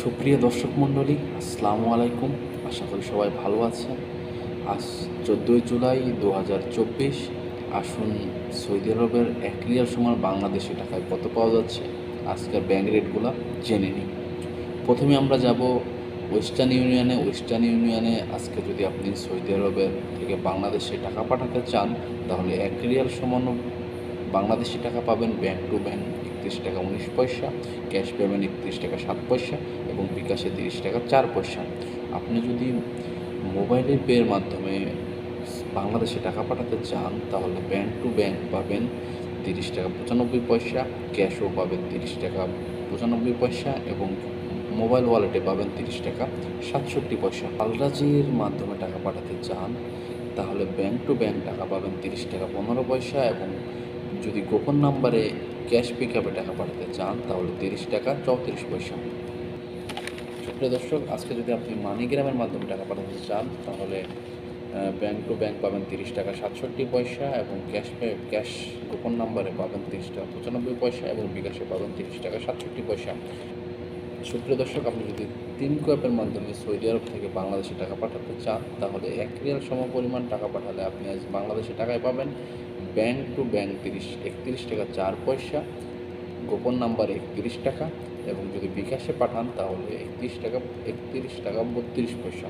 সুপ্রিয় দর্শক মণ্ডলী, আসসালামু আলাইকুম। আশা করি সবাই ভালো আছেন। আজ 14 জুলাই 2024। আসুন সৌদি আরবের 1 রিয়াল সমান বাংলাদেশি টাকায় কত পাওয়া যাচ্ছে আজকের ব্যাঙ্ক রেটগুলো জেনে নিই। প্রথমে আমরা যাব ওয়েস্টার্ন ইউনিয়নে আজকে যদি আপনি সৌদি আরবের থেকে বাংলাদেশে টাকা পাঠাতে চান, তাহলে 1 রিয়াল সমান বাংলাদেশি টাকা পাবেন ব্যাংক টু ব্যাংক 31 টাকা 19 পয়সা, ক্যাশ পেমেন্ট 31 টাকা 7 পয়সা এবং বিকাশে 30 টাকা 4 পয়সা। আপনি যদি মোবাইলের পের মাধ্যমে বাংলাদেশে টাকা পাঠাতে চান, তাহলে ব্যাংক টু ব্যাংক পাবেন 30 টাকা 95 পয়সা, ক্যাশও পাবেন 30 টাকা 95 পয়সা এবং মোবাইল ওয়ালেটে পাবেন 30 টাকা 67 পয়সা। আলরাজির মাধ্যমে টাকা পাঠাতে চান, তাহলে ব্যাংক টু ব্যাংক টাকা পাবেন 30 টাকা 15 পয়সা এবং যদি গোপন নাম্বারে ক্যাশ পিক আপে টাকা পাঠাতে চান, তাহলে 30 টাকা 34 পয়সা। সুপ্রিয় দর্শক, আজকে যদি আপনি মানিগ্রামের মাধ্যমে টাকা পাঠাতে চান, তাহলে ব্যাংক টু ব্যাংক পাবেন 30 টাকা 67 পয়সা এবং ক্যাশ গোপন নাম্বারে পাবেন 30 টাকা 95 পয়সা এবং বিকাশে পাবেন 30 টাকা 67 পয়সা। সুপ্রিয় দর্শক, আপনি যদি তিনকো অ্যাপের মাধ্যমে সৌদি আরব থেকে বাংলাদেশে টাকা পাঠাতে চান, তাহলে 1 রিয়াল সমপরিমাণ টাকা পাঠালে আপনি আজ বাংলাদেশে টাকায় পাবেন ব্যাংক টু ব্যাংক 31 টাকা 4 পয়সা, গোপন নাম্বার 31 টাকা এবং যদি বিকাশে পাঠান তাহলে 31 টাকা 32 পয়সা।